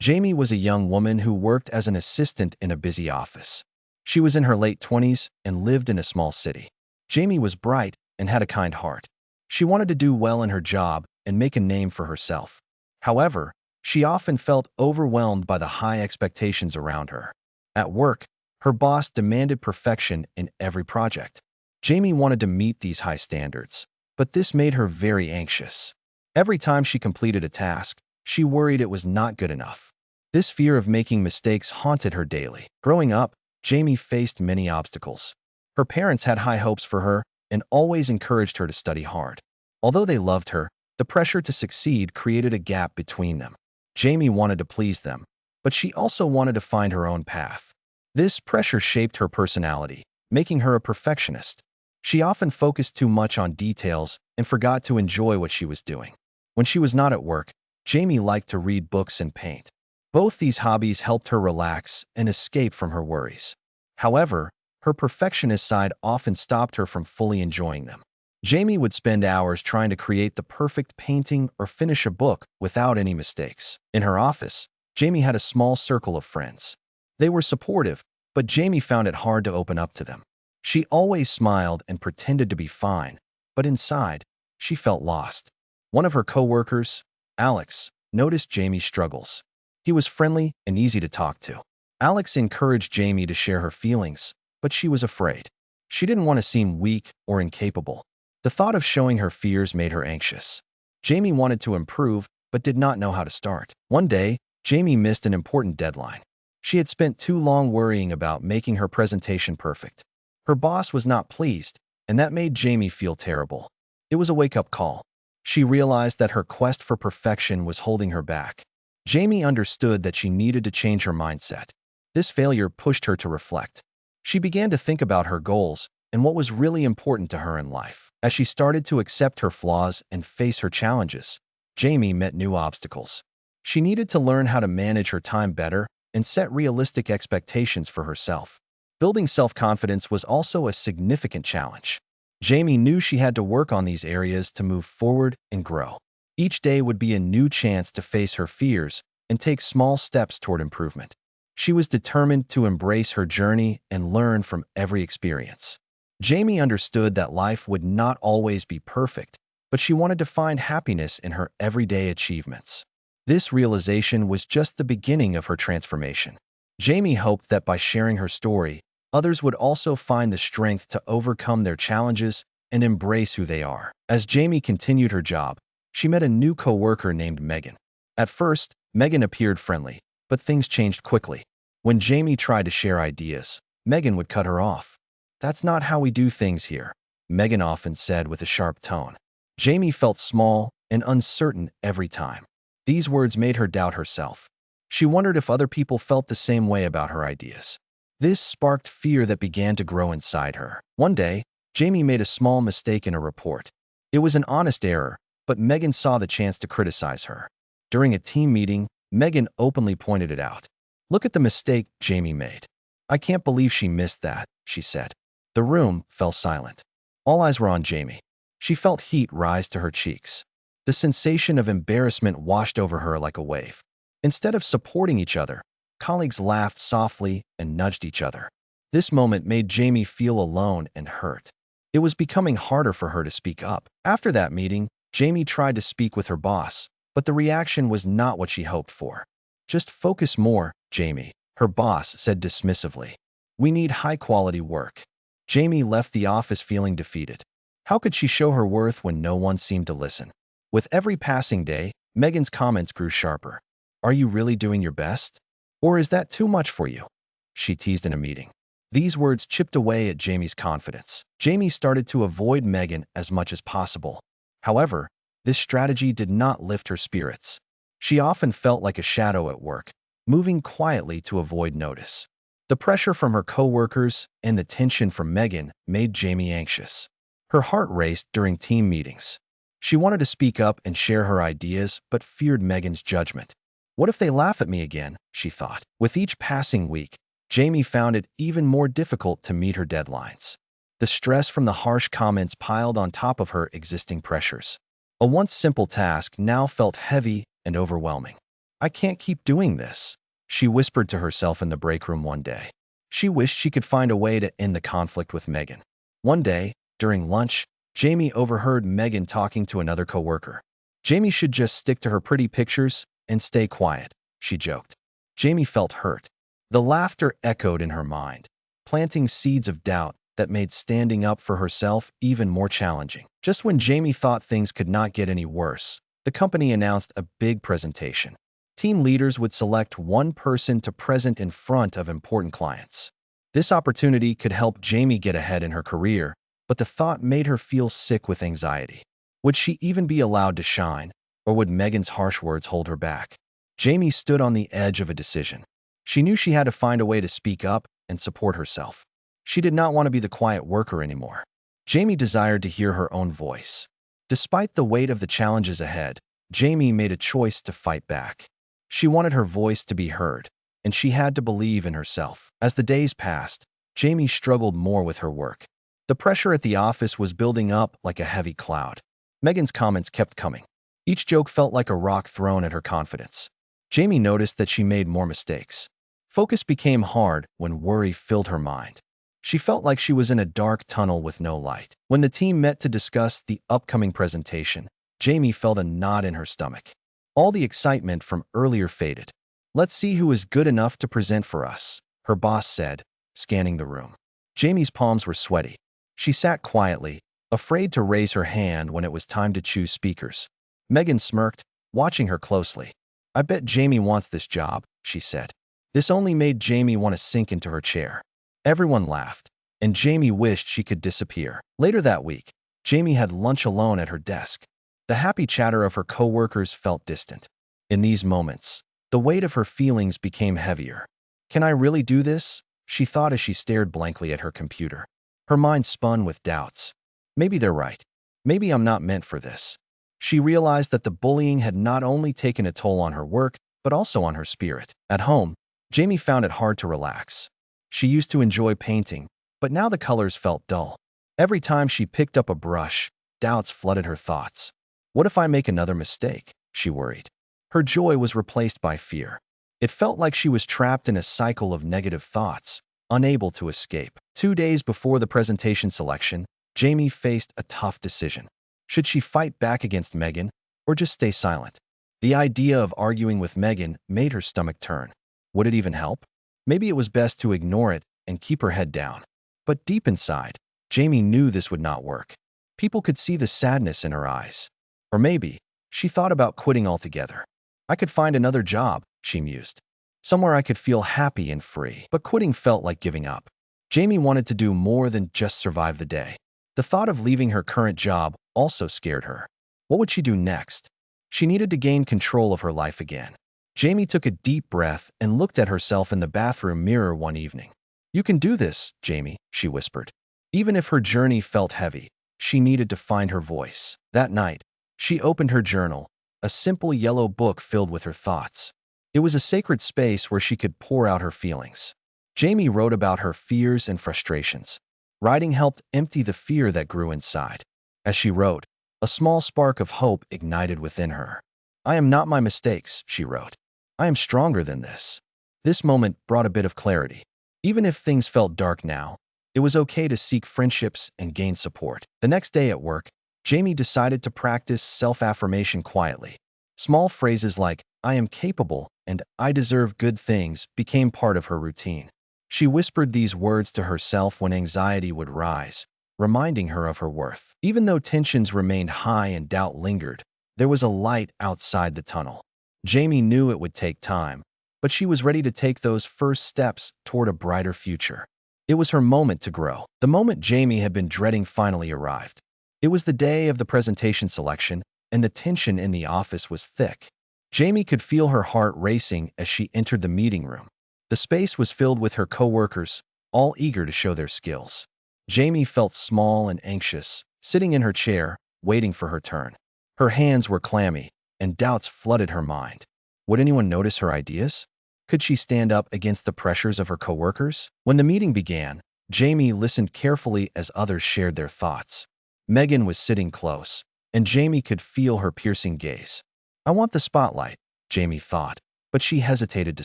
Jamie was a young woman who worked as an assistant in a busy office. She was in her late 20s and lived in a small city. Jamie was bright and had a kind heart. She wanted to do well in her job and make a name for herself. However, she often felt overwhelmed by the high expectations around her. At work, her boss demanded perfection in every project. Jamie wanted to meet these high standards, but this made her very anxious. Every time she completed a task, she worried it was not good enough. This fear of making mistakes haunted her daily. Growing up, Jamie faced many obstacles. Her parents had high hopes for her and always encouraged her to study hard. Although they loved her, the pressure to succeed created a gap between them. Jamie wanted to please them, but she also wanted to find her own path. This pressure shaped her personality, making her a perfectionist. She often focused too much on details and forgot to enjoy what she was doing. When she was not at work, Jamie liked to read books and paint. Both these hobbies helped her relax and escape from her worries. However, her perfectionist side often stopped her from fully enjoying them. Jamie would spend hours trying to create the perfect painting or finish a book without any mistakes. In her office, Jamie had a small circle of friends. They were supportive, but Jamie found it hard to open up to them. She always smiled and pretended to be fine, but inside, she felt lost. One of her coworkers, Alex, noticed Jamie's struggles. He was friendly and easy to talk to. Alex encouraged Jamie to share her feelings, but she was afraid. She didn't want to seem weak or incapable. The thought of showing her fears made her anxious. Jamie wanted to improve, but did not know how to start. One day, Jamie missed an important deadline. She had spent too long worrying about making her presentation perfect. Her boss was not pleased, and that made Jamie feel terrible. It was a wake-up call. She realized that her quest for perfection was holding her back. Jamie understood that she needed to change her mindset. This failure pushed her to reflect. She began to think about her goals and what was really important to her in life. As she started to accept her flaws and face her challenges, Jamie met new obstacles. She needed to learn how to manage her time better and set realistic expectations for herself. Building self-confidence was also a significant challenge. Jamie knew she had to work on these areas to move forward and grow. Each day would be a new chance to face her fears and take small steps toward improvement. She was determined to embrace her journey and learn from every experience. Jamie understood that life would not always be perfect, but she wanted to find happiness in her everyday achievements. This realization was just the beginning of her transformation. Jamie hoped that by sharing her story, others would also find the strength to overcome their challenges and embrace who they are. As Jamie continued her job, she met a new coworker named Megan. At first, Megan appeared friendly, but things changed quickly. When Jamie tried to share ideas, Megan would cut her off. "That's not how we do things here," Megan often said with a sharp tone. Jamie felt small and uncertain every time. These words made her doubt herself. She wondered if other people felt the same way about her ideas. This sparked fear that began to grow inside her. One day, Jamie made a small mistake in a report. It was an honest error, but Megan saw the chance to criticize her. During a team meeting, Megan openly pointed it out. "Look at the mistake Jamie made. I can't believe she missed that," she said. The room fell silent. All eyes were on Jamie. She felt heat rise to her cheeks. The sensation of embarrassment washed over her like a wave. Instead of supporting each other, colleagues laughed softly and nudged each other. This moment made Jamie feel alone and hurt. It was becoming harder for her to speak up. After that meeting, Jamie tried to speak with her boss, but the reaction was not what she hoped for. "Just focus more, Jamie," her boss said dismissively. "We need high-quality work." Jamie left the office feeling defeated. How could she show her worth when no one seemed to listen? With every passing day, Megan's comments grew sharper. "Are you really doing your best? Or is that too much for you?" she teased in a meeting. These words chipped away at Jamie's confidence. Jamie started to avoid Megan as much as possible. However, this strategy did not lift her spirits. She often felt like a shadow at work, moving quietly to avoid notice. The pressure from her coworkers and the tension from Megan made Jamie anxious. Her heart raced during team meetings. She wanted to speak up and share her ideas, but feared Megan's judgment. "What if they laugh at me again?" she thought. With each passing week, Jamie found it even more difficult to meet her deadlines. The stress from the harsh comments piled on top of her existing pressures. A once simple task now felt heavy and overwhelming. I can't keep doing this, she whispered to herself in the break room one day. She wished she could find a way to end the conflict with Megan. One day, during lunch, Jamie overheard Megan talking to another coworker. Jamie should just stick to her pretty pictures and stay quiet, she joked. Jamie felt hurt. The laughter echoed in her mind, planting seeds of doubt that made standing up for herself even more challenging. Just when Jamie thought things could not get any worse, the company announced a big presentation. Team leaders would select one person to present in front of important clients. This opportunity could help Jamie get ahead in her career, but the thought made her feel sick with anxiety. Would she even be allowed to shine, or would Megan's harsh words hold her back? Jamie stood on the edge of a decision. She knew she had to find a way to speak up and support herself. She did not want to be the quiet worker anymore. Jamie desired to hear her own voice. Despite the weight of the challenges ahead, Jamie made a choice to fight back. She wanted her voice to be heard, and she had to believe in herself. As the days passed, Jamie struggled more with her work. The pressure at the office was building up like a heavy cloud. Megan's comments kept coming. Each joke felt like a rock thrown at her confidence. Jamie noticed that she made more mistakes. Focus became hard when worry filled her mind. She felt like she was in a dark tunnel with no light. When the team met to discuss the upcoming presentation, Jamie felt a knot in her stomach. All the excitement from earlier faded. "Let's see who is good enough to present for us," her boss said, scanning the room. Jamie's palms were sweaty. She sat quietly, afraid to raise her hand when it was time to choose speakers. Megan smirked, watching her closely. "I bet Jamie wants this job," she said. This only made Jamie want to sink into her chair. Everyone laughed, and Jamie wished she could disappear. Later that week, Jamie had lunch alone at her desk. The happy chatter of her coworkers felt distant. In these moments, the weight of her feelings became heavier. "Can I really do this?" she thought as she stared blankly at her computer. Her mind spun with doubts. Maybe they're right. Maybe I'm not meant for this. She realized that the bullying had not only taken a toll on her work, but also on her spirit. At home, Jamie found it hard to relax. She used to enjoy painting, but now the colors felt dull. Every time she picked up a brush, doubts flooded her thoughts. What if I make another mistake? She worried. Her joy was replaced by fear. It felt like she was trapped in a cycle of negative thoughts, unable to escape. 2 days before the presentation selection, Jamie faced a tough decision. Should she fight back against Megan, or just stay silent? The idea of arguing with Megan made her stomach turn. Would it even help? Maybe it was best to ignore it and keep her head down. But deep inside, Jamie knew this would not work. People could see the sadness in her eyes. Or maybe, she thought about quitting altogether. "I could find another job," she mused. "Somewhere I could feel happy and free." But quitting felt like giving up. Jamie wanted to do more than just survive the day. The thought of leaving her current job also scared her. What would she do next? She needed to gain control of her life again. Jamie took a deep breath and looked at herself in the bathroom mirror one evening. "You can do this, Jamie," she whispered. Even if her journey felt heavy, she needed to find her voice. That night, she opened her journal, a simple yellow book filled with her thoughts. It was a sacred space where she could pour out her feelings. Jamie wrote about her fears and frustrations. Writing helped empty the fear that grew inside. As she wrote, a small spark of hope ignited within her. "I am not my mistakes," she wrote. "I am stronger than this." This moment brought a bit of clarity. Even if things felt dark now, it was okay to seek friendships and gain support. The next day at work, Jamie decided to practice self-affirmation quietly. Small phrases like, "I am capable," and "I deserve good things" became part of her routine. She whispered these words to herself when anxiety would rise, reminding her of her worth. Even though tensions remained high and doubt lingered, there was a light outside the tunnel. Jamie knew it would take time, but she was ready to take those first steps toward a brighter future. It was her moment to grow. The moment Jamie had been dreading finally arrived. It was the day of the presentation selection, and the tension in the office was thick. Jamie could feel her heart racing as she entered the meeting room. The space was filled with her coworkers, all eager to show their skills. Jamie felt small and anxious, sitting in her chair, waiting for her turn. Her hands were clammy, and doubts flooded her mind. Would anyone notice her ideas? Could she stand up against the pressures of her coworkers? When the meeting began, Jamie listened carefully as others shared their thoughts. Megan was sitting close, and Jamie could feel her piercing gaze. "I want the spotlight," Jamie thought. but she hesitated to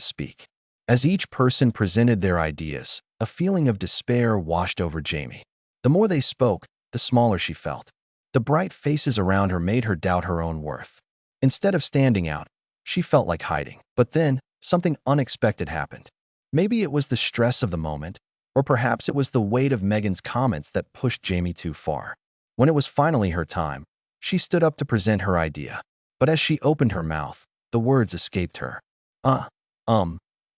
speak. As each person presented their ideas, a feeling of despair washed over Jamie. The more they spoke, the smaller she felt. The bright faces around her made her doubt her own worth. Instead of standing out, she felt like hiding. But then, something unexpected happened. Maybe it was the stress of the moment, or perhaps it was the weight of Megan's comments that pushed Jamie too far. When it was finally her time, she stood up to present her idea. But as she opened her mouth, the words escaped her. Uh,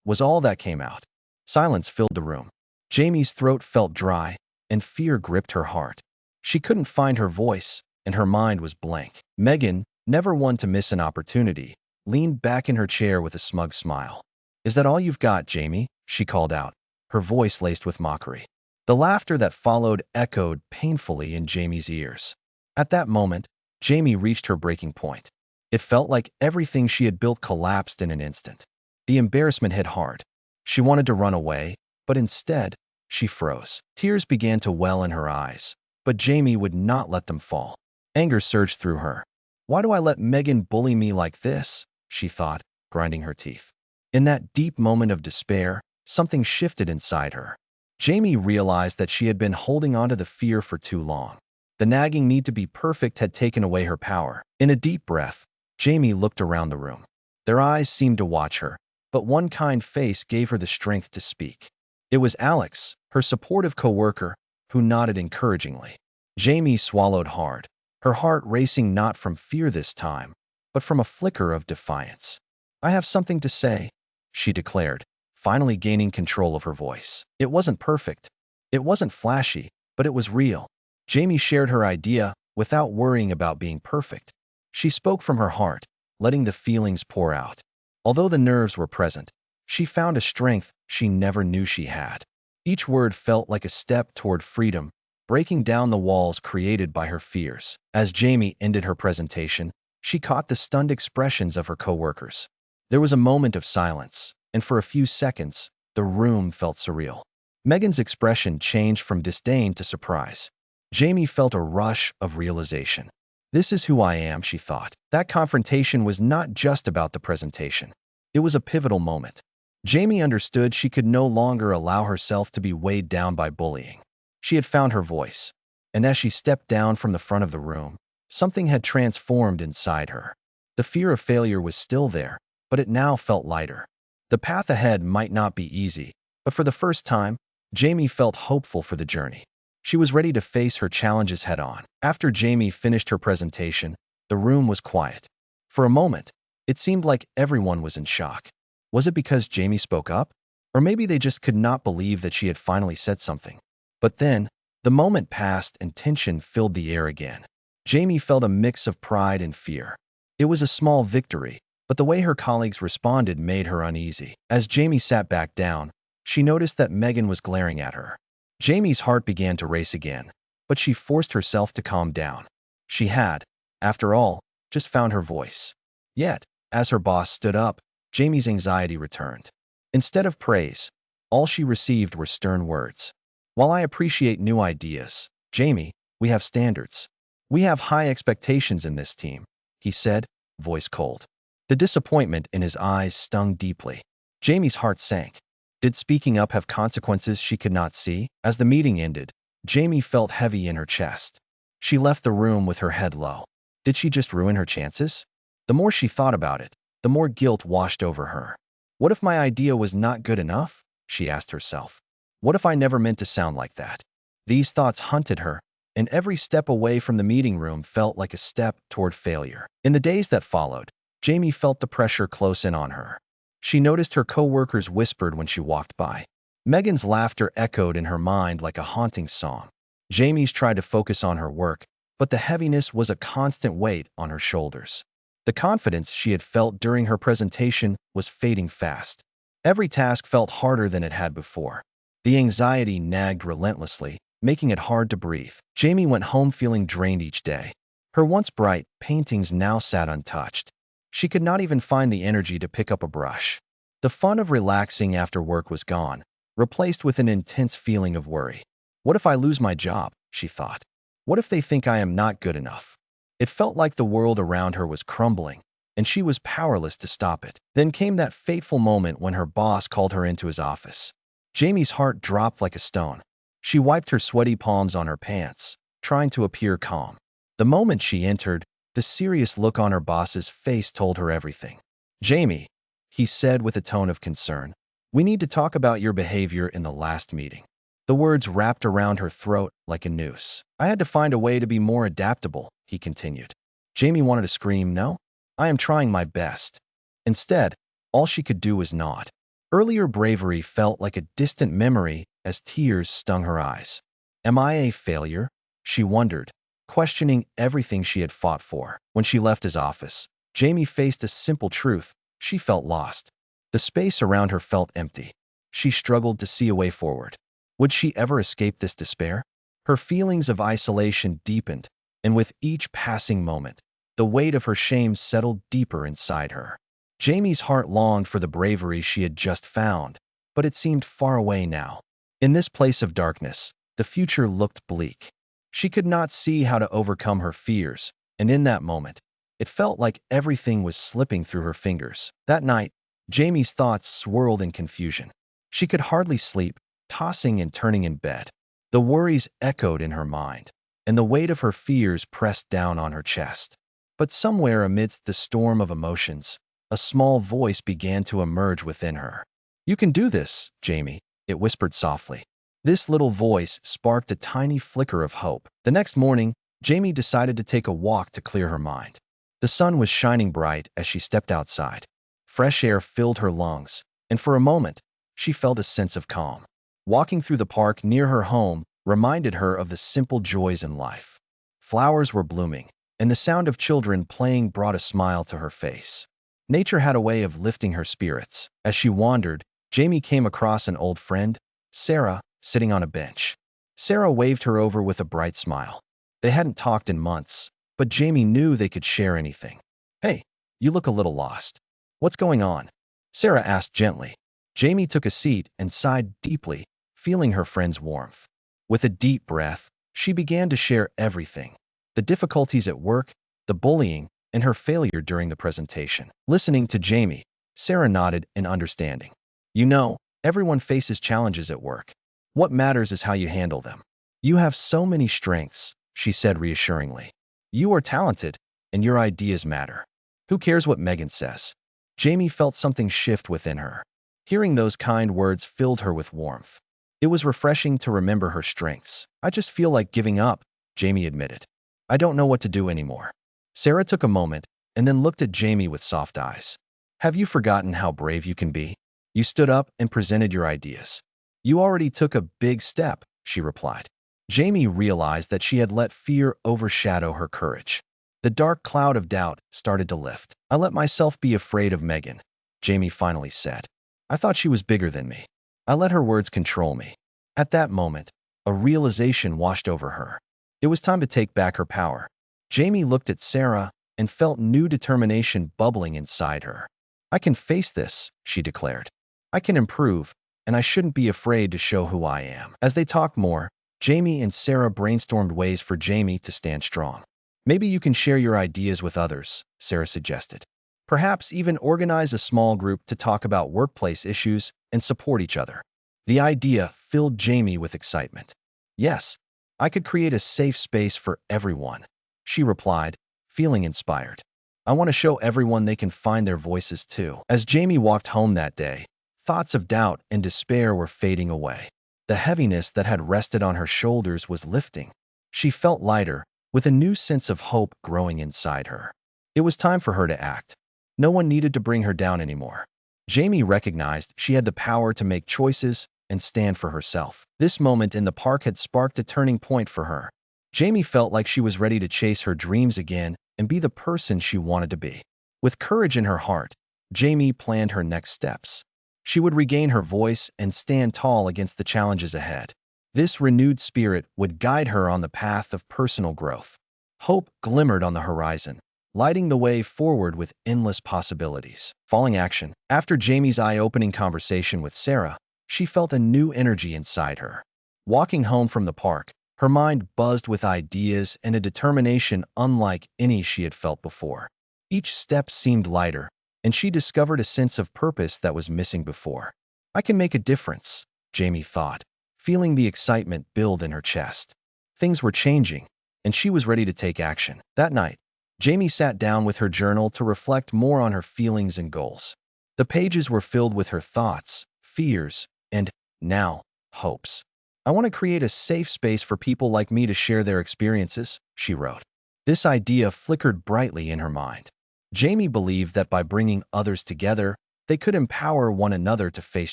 was all that came out. Silence filled the room. Jamie's throat felt dry, and fear gripped her heart. She couldn't find her voice, and her mind was blank. Megan, never one to miss an opportunity, leaned back in her chair with a smug smile. "Is that all you've got, Jamie?" she called out, her voice laced with mockery. The laughter that followed echoed painfully in Jamie's ears. At that moment, Jamie reached her breaking point. It felt like everything she had built collapsed in an instant. The embarrassment hit hard. She wanted to run away, but instead, she froze. Tears began to well in her eyes, but Jamie would not let them fall. Anger surged through her. "Why do I let Megan bully me like this?" she thought, grinding her teeth. In that deep moment of despair, something shifted inside her. Jamie realized that she had been holding onto the fear for too long. The nagging need to be perfect had taken away her power. In a deep breath, Jamie looked around the room. Their eyes seemed to watch her, but one kind face gave her the strength to speak. It was Alex, her supportive coworker, who nodded encouragingly. Jamie swallowed hard, her heart racing not from fear this time, but from a flicker of defiance. "I have something to say," she declared, finally gaining control of her voice. It wasn't perfect. It wasn't flashy, but it was real. Jamie shared her idea without worrying about being perfect. She spoke from her heart, letting the feelings pour out. Although the nerves were present, she found a strength she never knew she had. Each word felt like a step toward freedom, breaking down the walls created by her fears. As Jamie ended her presentation, she caught the stunned expressions of her coworkers. There was a moment of silence, and for a few seconds, the room felt surreal. Megan's expression changed from disdain to surprise. Jamie felt a rush of realization. "This is who I am," she thought. That confrontation was not just about the presentation. It was a pivotal moment. Jamie understood she could no longer allow herself to be weighed down by bullying. She had found her voice, and as she stepped down from the front of the room, something had transformed inside her. The fear of failure was still there, but it now felt lighter. The path ahead might not be easy, but for the first time, Jamie felt hopeful for the journey. She was ready to face her challenges head-on. After Jamie finished her presentation, the room was quiet. For a moment, it seemed like everyone was in shock. Was it because Jamie spoke up? Or maybe they just could not believe that she had finally said something. But then, the moment passed and tension filled the air again. Jamie felt a mix of pride and fear. It was a small victory, but the way her colleagues responded made her uneasy. As Jamie sat back down, she noticed that Megan was glaring at her. Jamie's heart began to race again, but she forced herself to calm down. She had, after all, just found her voice. Yet, as her boss stood up, Jamie's anxiety returned. Instead of praise, all she received were stern words. "While I appreciate new ideas, Jamie, we have standards. We have high expectations in this team," he said, voice cold. The disappointment in his eyes stung deeply. Jamie's heart sank. Did speaking up have consequences she could not see? As the meeting ended, Jamie felt heavy in her chest. She left the room with her head low. Did she just ruin her chances? The more she thought about it, the more guilt washed over her. What if my idea was not good enough? She asked herself. What if I never meant to sound like that? These thoughts hunted her, and every step away from the meeting room felt like a step toward failure. In the days that followed, Jamie felt the pressure close in on her. She noticed her coworkers whispered when she walked by. Megan's laughter echoed in her mind like a haunting song. Jamie's tried to focus on her work, but the heaviness was a constant weight on her shoulders. The confidence she had felt during her presentation was fading fast. Every task felt harder than it had before. The anxiety nagged relentlessly, making it hard to breathe. Jamie went home feeling drained each day. Her once bright paintings now sat untouched. She could not even find the energy to pick up a brush. The fun of relaxing after work was gone, replaced with an intense feeling of worry. What if I lose my job? She thought. What if they think I am not good enough? It felt like the world around her was crumbling, and she was powerless to stop it. Then came that fateful moment when her boss called her into his office. Jamie's heart dropped like a stone. She wiped her sweaty palms on her pants, trying to appear calm. The moment she entered, the serious look on her boss's face told her everything. "Jamie," he said with a tone of concern, "we need to talk about your behavior in the last meeting." The words wrapped around her throat like a noose. "I had to find a way to be more adaptable," he continued. Jamie wanted to scream, "No, I am trying my best." Instead, all she could do was nod. Earlier bravery felt like a distant memory as tears stung her eyes. "Am I a failure?" she wondered, questioning everything she had fought for. When she left his office, Jamie faced a simple truth. She felt lost. The space around her felt empty. She struggled to see a way forward. Would she ever escape this despair? Her feelings of isolation deepened, and with each passing moment, the weight of her shame settled deeper inside her. Jamie's heart longed for the bravery she had just found, but it seemed far away now. In this place of darkness, the future looked bleak. She could not see how to overcome her fears, and in that moment, it felt like everything was slipping through her fingers. That night, Jamie's thoughts swirled in confusion. She could hardly sleep, tossing and turning in bed. The worries echoed in her mind, and the weight of her fears pressed down on her chest. But somewhere amidst the storm of emotions, a small voice began to emerge within her. "You can do this, Jamie," it whispered softly. This little voice sparked a tiny flicker of hope. The next morning, Jamie decided to take a walk to clear her mind. The sun was shining bright as she stepped outside. Fresh air filled her lungs, and for a moment, she felt a sense of calm. Walking through the park near her home reminded her of the simple joys in life. Flowers were blooming, and the sound of children playing brought a smile to her face. Nature had a way of lifting her spirits. As she wandered, Jamie came across an old friend, Sarah, sitting on a bench. Sarah waved her over with a bright smile. They hadn't talked in months, but Jamie knew they could share anything. "Hey, you look a little lost. What's going on?" Sarah asked gently. Jamie took a seat and sighed deeply, feeling her friend's warmth. With a deep breath, she began to share everything: the difficulties at work, the bullying, and her failure during the presentation. Listening to Jamie, Sarah nodded in understanding. "You know, everyone faces challenges at work. What matters is how you handle them. You have so many strengths," she said reassuringly. "You are talented, and your ideas matter. Who cares what Megan says?" Jamie felt something shift within her. Hearing those kind words filled her with warmth. It was refreshing to remember her strengths. "I just feel like giving up," Jamie admitted. "I don't know what to do anymore." Sarah took a moment and then looked at Jamie with soft eyes. "Have you forgotten how brave you can be? You stood up and presented your ideas. You already took a big step," she replied. Jamie realized that she had let fear overshadow her courage. The dark cloud of doubt started to lift. "I let myself be afraid of Megan," Jamie finally said. "I thought she was bigger than me. I let her words control me." At that moment, a realization washed over her. It was time to take back her power. Jamie looked at Sarah and felt new determination bubbling inside her. "I can face this," she declared. "I can improve, and I shouldn't be afraid to show who I am." As they talked more, Jamie and Sarah brainstormed ways for Jamie to stand strong. "Maybe you can share your ideas with others," Sarah suggested. "Perhaps even organize a small group to talk about workplace issues and support each other." The idea filled Jamie with excitement. "Yes, I could create a safe space for everyone," she replied, feeling inspired. "I want to show everyone they can find their voices too." As Jamie walked home that day, thoughts of doubt and despair were fading away. The heaviness that had rested on her shoulders was lifting. She felt lighter, with a new sense of hope growing inside her. It was time for her to act. No one needed to bring her down anymore. Jamie recognized she had the power to make choices and stand for herself. This moment in the park had sparked a turning point for her. Jamie felt like she was ready to chase her dreams again and be the person she wanted to be. With courage in her heart, Jamie planned her next steps. She would regain her voice and stand tall against the challenges ahead. This renewed spirit would guide her on the path of personal growth. Hope glimmered on the horizon, lighting the way forward with endless possibilities. Falling action. After Jamie's eye-opening conversation with Sarah, she felt a new energy inside her. Walking home from the park, her mind buzzed with ideas and a determination unlike any she had felt before. Each step seemed lighter, and she discovered a sense of purpose that was missing before. I can make a difference, Jamie thought, feeling the excitement build in her chest. Things were changing, and she was ready to take action. That night, Jamie sat down with her journal to reflect more on her feelings and goals. The pages were filled with her thoughts, fears, and, now, hopes. I want to create a safe space for people like me to share their experiences, she wrote. This idea flickered brightly in her mind. Jamie believed that by bringing others together, they could empower one another to face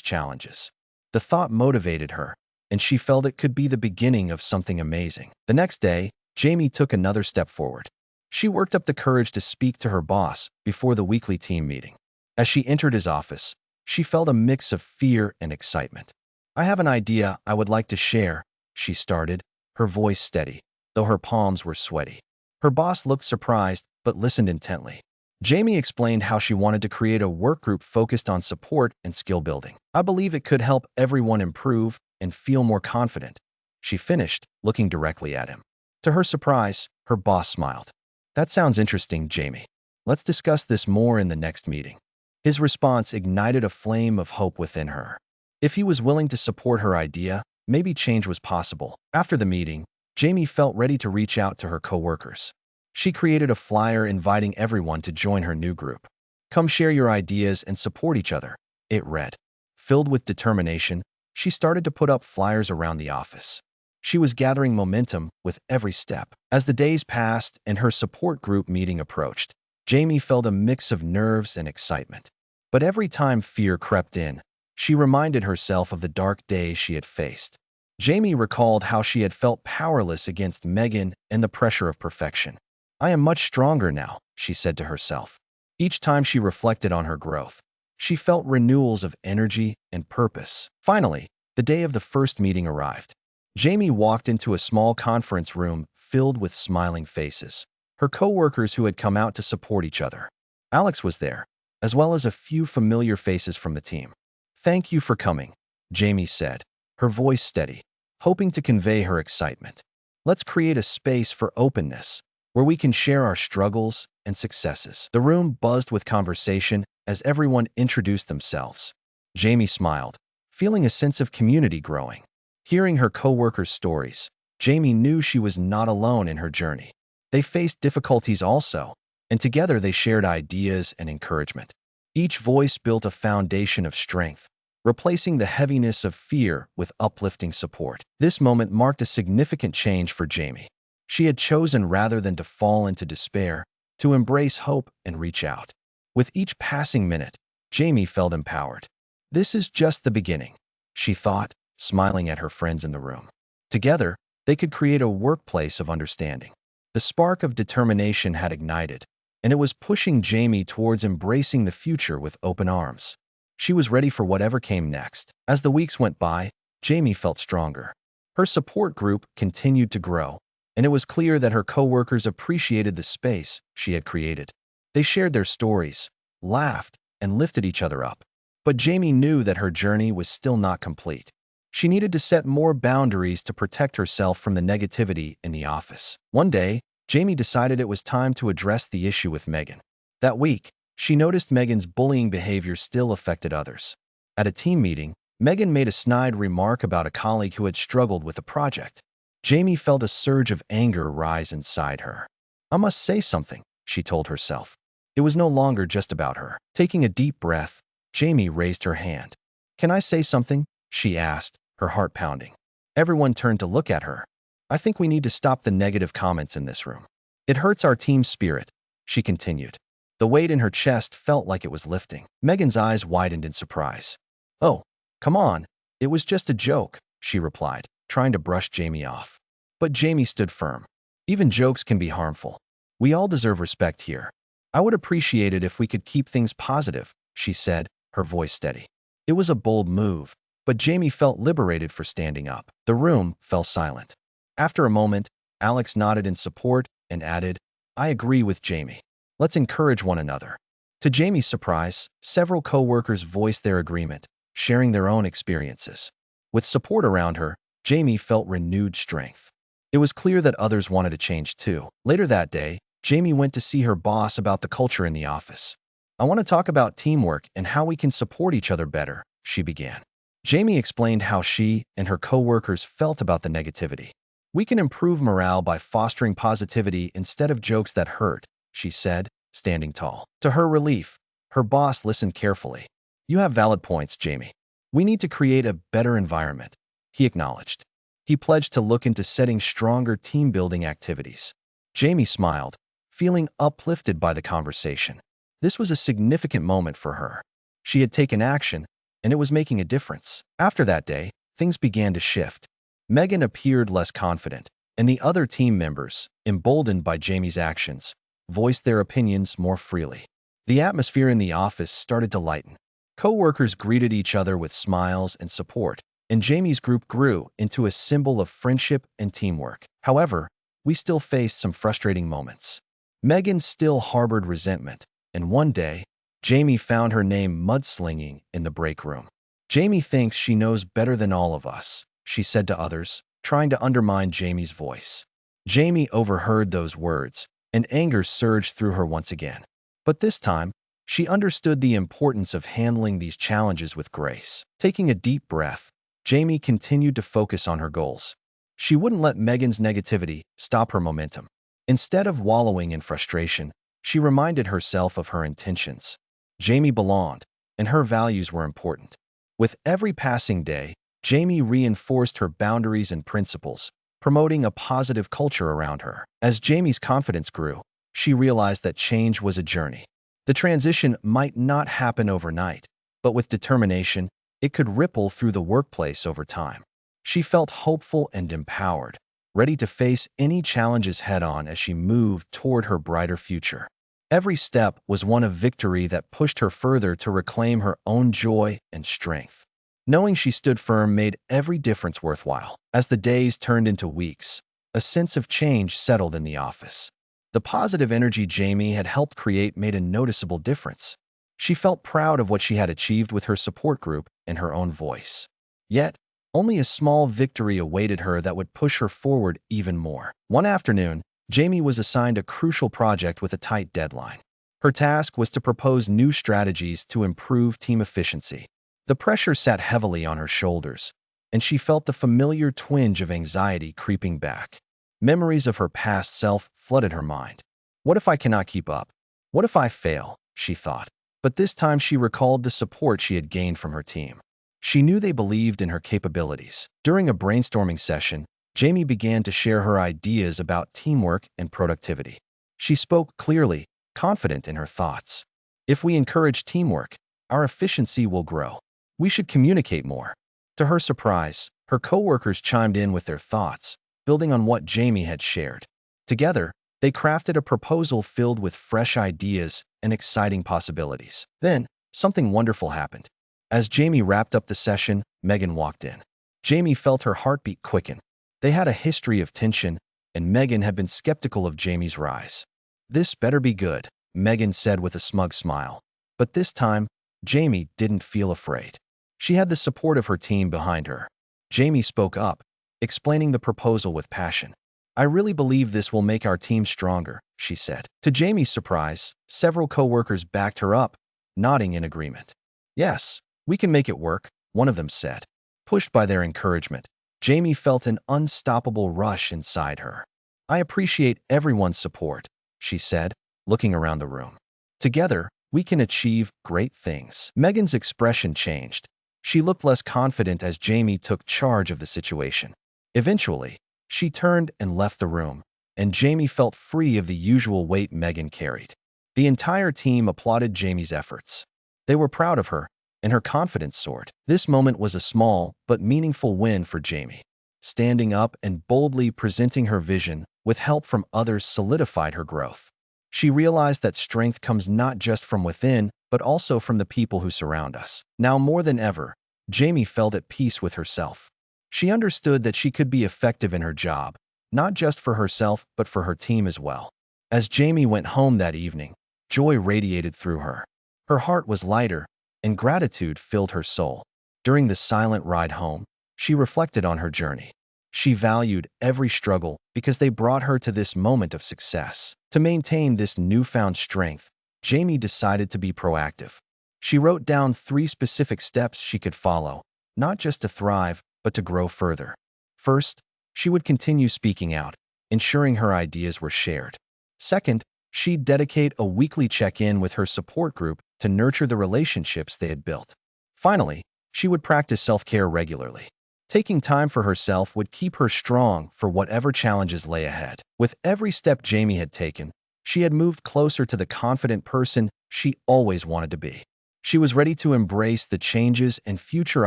challenges. The thought motivated her, and she felt it could be the beginning of something amazing. The next day, Jamie took another step forward. She worked up the courage to speak to her boss before the weekly team meeting. As she entered his office, she felt a mix of fear and excitement. I have an idea I would like to share, she started, her voice steady, though her palms were sweaty. Her boss looked surprised, but listened intently. Jamie explained how she wanted to create a work group focused on support and skill building. I believe it could help everyone improve and feel more confident, she finished, looking directly at him. To her surprise, her boss smiled. That sounds interesting, Jamie. Let's discuss this more in the next meeting. His response ignited a flame of hope within her. If he was willing to support her idea, maybe change was possible. After the meeting, Jamie felt ready to reach out to her coworkers. She created a flyer inviting everyone to join her new group. Come share your ideas and support each other, it read. Filled with determination, she started to put up flyers around the office. She was gathering momentum with every step. As the days passed and her support group meeting approached, Jamie felt a mix of nerves and excitement. But every time fear crept in, she reminded herself of the dark days she had faced. Jamie recalled how she had felt powerless against Megan and the pressure of perfection. I am much stronger now, she said to herself. Each time she reflected on her growth, she felt renewals of energy and purpose. Finally, the day of the first meeting arrived. Jamie walked into a small conference room filled with smiling faces, her coworkers who had come out to support each other. Alex was there, as well as a few familiar faces from the team. Thank you for coming, Jamie said, her voice steady, hoping to convey her excitement. Let's create a space for openness, where we can share our struggles and successes. The room buzzed with conversation as everyone introduced themselves. Jamie smiled, feeling a sense of community growing. Hearing her coworkers' stories, Jamie knew she was not alone in her journey. They faced difficulties also, and together they shared ideas and encouragement. Each voice built a foundation of strength, replacing the heaviness of fear with uplifting support. This moment marked a significant change for Jamie. She had chosen, rather than to fall into despair, to embrace hope and reach out. With each passing minute, Jamie felt empowered. This is just the beginning, she thought, smiling at her friends in the room. Together, they could create a workplace of understanding. The spark of determination had ignited, and it was pushing Jamie towards embracing the future with open arms. She was ready for whatever came next. As the weeks went by, Jamie felt stronger. Her support group continued to grow, and it was clear that her coworkers appreciated the space she had created. They shared their stories, laughed, and lifted each other up. But Jamie knew that her journey was still not complete. She needed to set more boundaries to protect herself from the negativity in the office. One day, Jamie decided it was time to address the issue with Megan. That week, she noticed Megan's bullying behavior still affected others. At a team meeting, Megan made a snide remark about a colleague who had struggled with a project. Jamie felt a surge of anger rise inside her. I must say something, she told herself. It was no longer just about her. Taking a deep breath, Jamie raised her hand. Can I say something? She asked, her heart pounding. Everyone turned to look at her. I think we need to stop the negative comments in this room. It hurts our team's spirit, she continued. The weight in her chest felt like it was lifting. Megan's eyes widened in surprise. Oh, come on. It was just a joke, she replied, trying to brush Jamie off. But Jamie stood firm. Even jokes can be harmful. We all deserve respect here. I would appreciate it if we could keep things positive, she said, her voice steady. It was a bold move, but Jamie felt liberated for standing up. The room fell silent. After a moment, Alex nodded in support and added, I agree with Jamie. Let's encourage one another. To Jamie's surprise, several coworkers voiced their agreement, sharing their own experiences. With support around her, Jamie felt renewed strength. It was clear that others wanted to change too. Later that day, Jamie went to see her boss about the culture in the office. "I want to talk about teamwork and how we can support each other better," she began. Jamie explained how she and her coworkers felt about the negativity. "We can improve morale by fostering positivity instead of jokes that hurt," she said, standing tall. To her relief, her boss listened carefully. "You have valid points, Jamie. We need to create a better environment," he acknowledged. He pledged to look into setting stronger team-building activities. Jamie smiled, feeling uplifted by the conversation. This was a significant moment for her. She had taken action, and it was making a difference. After that day, things began to shift. Megan appeared less confident, and the other team members, emboldened by Jamie's actions, voiced their opinions more freely. The atmosphere in the office started to lighten. Co-workers greeted each other with smiles and support, and Jamie's group grew into a symbol of friendship and teamwork. However, we still faced some frustrating moments. Megan still harbored resentment, and one day, Jamie found her name mudslinging in the break room. "Jamie thinks she knows better than all of us," she said to others, trying to undermine Jamie's voice. Jamie overheard those words, and anger surged through her once again. But this time, she understood the importance of handling these challenges with grace. Taking a deep breath, Jamie continued to focus on her goals. She wouldn't let Megan's negativity stop her momentum. Instead of wallowing in frustration, she reminded herself of her intentions. Jamie belonged, and her values were important. With every passing day, Jamie reinforced her boundaries and principles, promoting a positive culture around her. As Jamie's confidence grew, she realized that change was a journey. The transition might not happen overnight, but with determination, it could ripple through the workplace over time. She felt hopeful and empowered, ready to face any challenges head-on as she moved toward her brighter future. Every step was one of victory that pushed her further to reclaim her own joy and strength. Knowing she stood firm made every difference worthwhile. As the days turned into weeks, a sense of change settled in the office. The positive energy Jamie had helped create made a noticeable difference. She felt proud of what she had achieved with her support group and her own voice. Yet, only a small victory awaited her that would push her forward even more. One afternoon, Jamie was assigned a crucial project with a tight deadline. Her task was to propose new strategies to improve team efficiency. The pressure sat heavily on her shoulders, and she felt the familiar twinge of anxiety creeping back. Memories of her past self flooded her mind. "What if I cannot keep up? What if I fail?" she thought. But this time she recalled the support she had gained from her team. She knew they believed in her capabilities. During a brainstorming session, Jamie began to share her ideas about teamwork and productivity. She spoke clearly, confident in her thoughts. "If we encourage teamwork, our efficiency will grow. We should communicate more." To her surprise, her coworkers chimed in with their thoughts, building on what Jamie had shared. Together, they crafted a proposal filled with fresh ideas and exciting possibilities. Then, something wonderful happened. As Jamie wrapped up the session, Megan walked in. Jamie felt her heartbeat quicken. They had a history of tension, and Megan had been skeptical of Jamie's rise. "This better be good," Megan said with a smug smile. But this time, Jamie didn't feel afraid. She had the support of her team behind her. Jamie spoke up, explaining the proposal with passion. "I really believe this will make our team stronger," she said. To Jamie's surprise, several coworkers backed her up, nodding in agreement. "Yes, we can make it work," one of them said. Pushed by their encouragement, Jamie felt an unstoppable rush inside her. "I appreciate everyone's support," she said, looking around the room. "Together, we can achieve great things." Megan's expression changed. She looked less confident as Jamie took charge of the situation. Eventually, she turned and left the room, and Jamie felt free of the usual weight Megan carried. The entire team applauded Jamie's efforts. They were proud of her, and her confidence soared. This moment was a small but meaningful win for Jamie. Standing up and boldly presenting her vision with help from others solidified her growth. She realized that strength comes not just from within, but also from the people who surround us. Now more than ever, Jamie felt at peace with herself. She understood that she could be effective in her job, not just for herself, but for her team as well. As Jamie went home that evening, joy radiated through her. Her heart was lighter, and gratitude filled her soul. During the silent ride home, she reflected on her journey. She valued every struggle because they brought her to this moment of success. To maintain this newfound strength, Jamie decided to be proactive. She wrote down 3 specific steps she could follow, not just to thrive, but to grow further. First, she would continue speaking out, ensuring her ideas were shared. Second, she'd dedicate a weekly check-in with her support group to nurture the relationships they had built. Finally, she would practice self-care regularly. Taking time for herself would keep her strong for whatever challenges lay ahead. With every step Jamie had taken, she had moved closer to the confident person she always wanted to be. She was ready to embrace the changes and future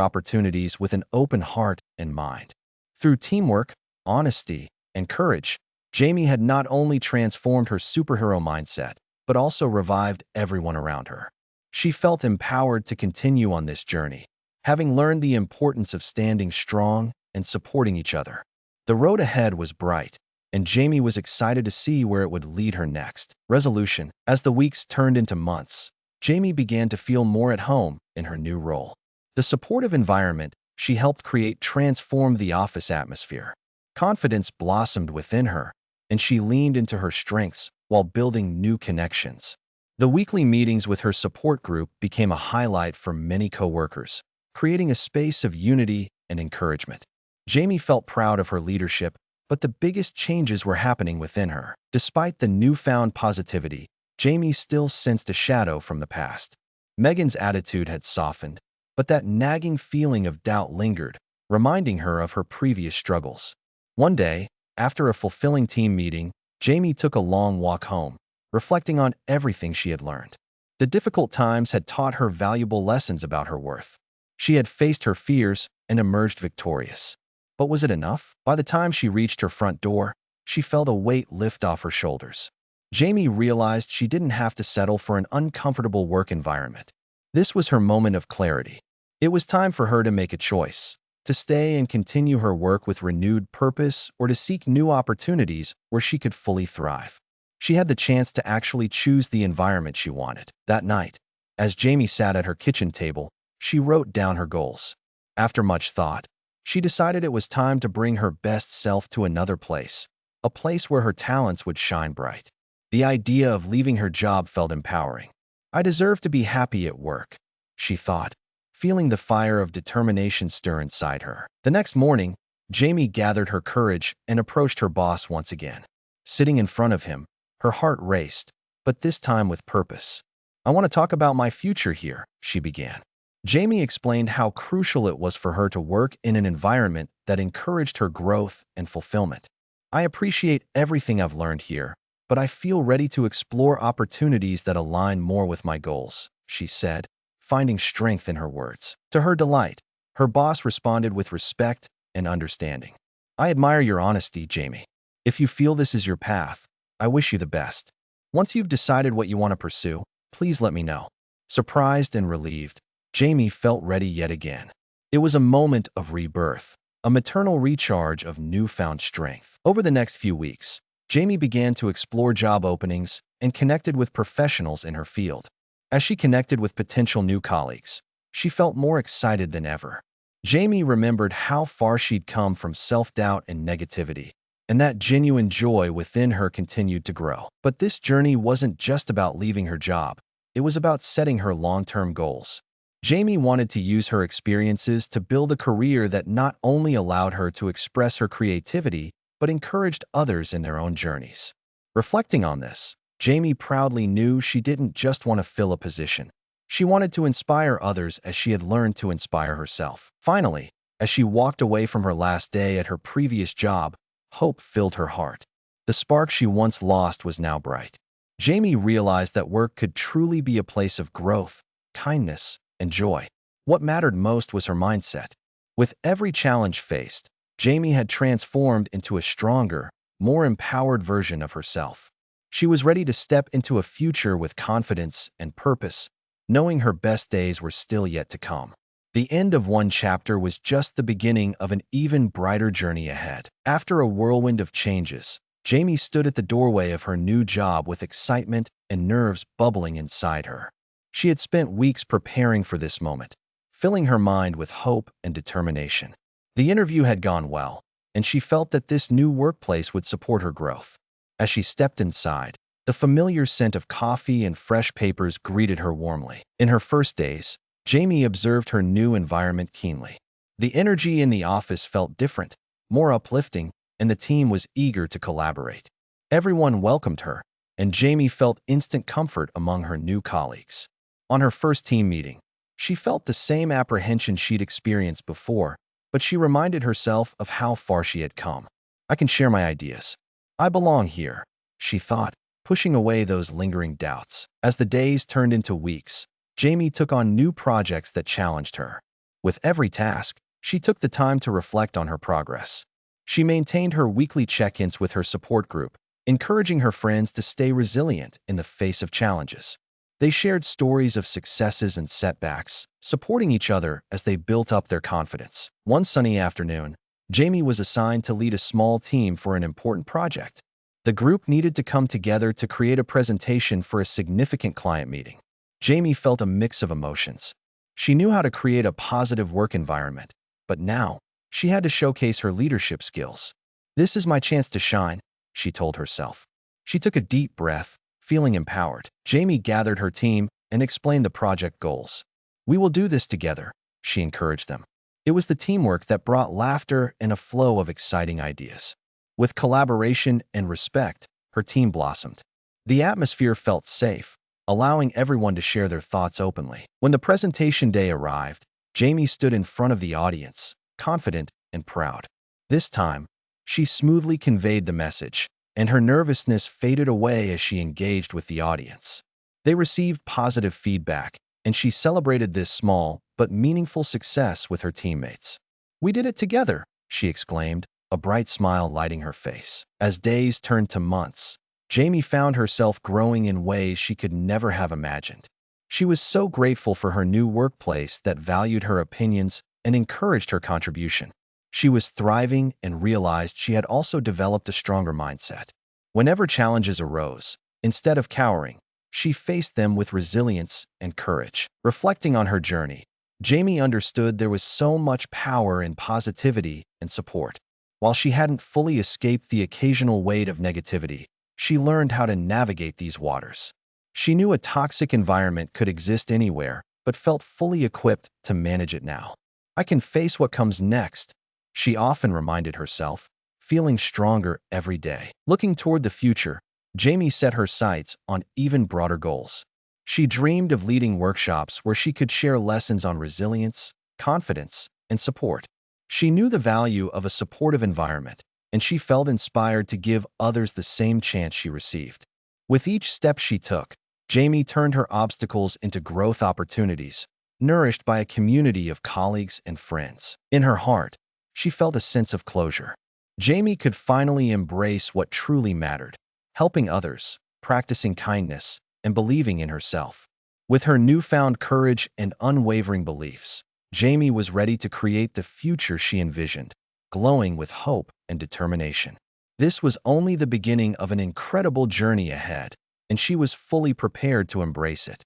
opportunities with an open heart and mind. Through teamwork, honesty, and courage, Jamie had not only transformed her superhero mindset, but also revived everyone around her. She felt empowered to continue on this journey, having learned the importance of standing strong and supporting each other. The road ahead was bright, and Jamie was excited to see where it would lead her next. Resolution. As the weeks turned into months, Jamie began to feel more at home in her new role. The supportive environment she helped create transformed the office atmosphere. Confidence blossomed within her, and she leaned into her strengths while building new connections. The weekly meetings with her support group became a highlight for many coworkers, creating a space of unity and encouragement. Jamie felt proud of her leadership, but the biggest changes were happening within her. Despite the newfound positivity, Jamie still sensed a shadow from the past. Megan's attitude had softened, but that nagging feeling of doubt lingered, reminding her of her previous struggles. One day, after a fulfilling team meeting, Jamie took a long walk home, reflecting on everything she had learned. The difficult times had taught her valuable lessons about her worth. She had faced her fears and emerged victorious. But was it enough? By the time she reached her front door, she felt a weight lift off her shoulders. Jamie realized she didn't have to settle for an uncomfortable work environment. This was her moment of clarity. It was time for her to make a choice, to stay and continue her work with renewed purpose or to seek new opportunities where she could fully thrive. She had the chance to actually choose the environment she wanted. That night, as Jamie sat at her kitchen table, she wrote down her goals. After much thought, she decided it was time to bring her best self to another place, a place where her talents would shine bright. The idea of leaving her job felt empowering. I deserve to be happy at work, she thought, feeling the fire of determination stir inside her. The next morning, Jamie gathered her courage and approached her boss once again. Sitting in front of him, her heart raced, but this time with purpose. I want to talk about my future here, she began. Jamie explained how crucial it was for her to work in an environment that encouraged her growth and fulfillment. I appreciate everything I've learned here, but I feel ready to explore opportunities that align more with my goals, she said, finding strength in her words. To her delight, her boss responded with respect and understanding. I admire your honesty, Jamie. If you feel this is your path, I wish you the best. Once you've decided what you want to pursue, please let me know. Surprised and relieved, Jamie felt ready yet again. It was a moment of rebirth, a maternal recharge of newfound strength. Over the next few weeks, Jamie began to explore job openings and connected with professionals in her field. As she connected with potential new colleagues, she felt more excited than ever. Jamie remembered how far she'd come from self-doubt and negativity, and that genuine joy within her continued to grow. But this journey wasn't just about leaving her job. It was about setting her long-term goals. Jamie wanted to use her experiences to build a career that not only allowed her to express her creativity, but encouraged others in their own journeys. Reflecting on this, Jamie proudly knew she didn't just want to fill a position. She wanted to inspire others as she had learned to inspire herself. Finally, as she walked away from her last day at her previous job, hope filled her heart. The spark she once lost was now bright. Jamie realized that work could truly be a place of growth, kindness, and joy. What mattered most was her mindset. With every challenge faced, Jamie had transformed into a stronger, more empowered version of herself. She was ready to step into a future with confidence and purpose, knowing her best days were still yet to come. The end of one chapter was just the beginning of an even brighter journey ahead. After a whirlwind of changes, Jamie stood at the doorway of her new job with excitement and nerves bubbling inside her. She had spent weeks preparing for this moment, filling her mind with hope and determination. The interview had gone well, and she felt that this new workplace would support her growth. As she stepped inside, the familiar scent of coffee and fresh papers greeted her warmly. In her first days, Jamie observed her new environment keenly. The energy in the office felt different, more uplifting, and the team was eager to collaborate. Everyone welcomed her, and Jamie felt instant comfort among her new colleagues. On her first team meeting, she felt the same apprehension she'd experienced before, but she reminded herself of how far she had come. I can share my ideas. I belong here, she thought, pushing away those lingering doubts. As the days turned into weeks, Jamie took on new projects that challenged her. With every task, she took the time to reflect on her progress. She maintained her weekly check-ins with her support group, encouraging her friends to stay resilient in the face of challenges. They shared stories of successes and setbacks, supporting each other as they built up their confidence. One sunny afternoon, Jamie was assigned to lead a small team for an important project. The group needed to come together to create a presentation for a significant client meeting. Jamie felt a mix of emotions. She knew how to create a positive work environment, but now she had to showcase her leadership skills. "This is my chance to shine," she told herself. She took a deep breath, feeling empowered. Jamie gathered her team and explained the project goals. "We will do this together," she encouraged them. It was the teamwork that brought laughter and a flow of exciting ideas. With collaboration and respect, her team blossomed. The atmosphere felt safe, allowing everyone to share their thoughts openly. When the presentation day arrived, Jamie stood in front of the audience, confident and proud. This time, she smoothly conveyed the message, and her nervousness faded away as she engaged with the audience. They received positive feedback, and she celebrated this small but meaningful success with her teammates. "We did it together," she exclaimed, a bright smile lighting her face. As days turned to months, Jamie found herself growing in ways she could never have imagined. She was so grateful for her new workplace that valued her opinions and encouraged her contribution. She was thriving and realized she had also developed a stronger mindset. Whenever challenges arose, instead of cowering, she faced them with resilience and courage. Reflecting on her journey, Jamie understood there was so much power in positivity and support. While she hadn't fully escaped the occasional weight of negativity, she learned how to navigate these waters. She knew a toxic environment could exist anywhere, but felt fully equipped to manage it now. "I can face what comes next," she often reminded herself, feeling stronger every day. Looking toward the future, Jamie set her sights on even broader goals. She dreamed of leading workshops where she could share lessons on resilience, confidence, and support. She knew the value of a supportive environment, and she felt inspired to give others the same chance she received. With each step she took, Jamie turned her obstacles into growth opportunities, nourished by a community of colleagues and friends. In her heart, she felt a sense of closure. Jamie could finally embrace what truly mattered, helping others, practicing kindness, and believing in herself. With her newfound courage and unwavering beliefs, Jamie was ready to create the future she envisioned, glowing with hope and determination. This was only the beginning of an incredible journey ahead, and she was fully prepared to embrace it.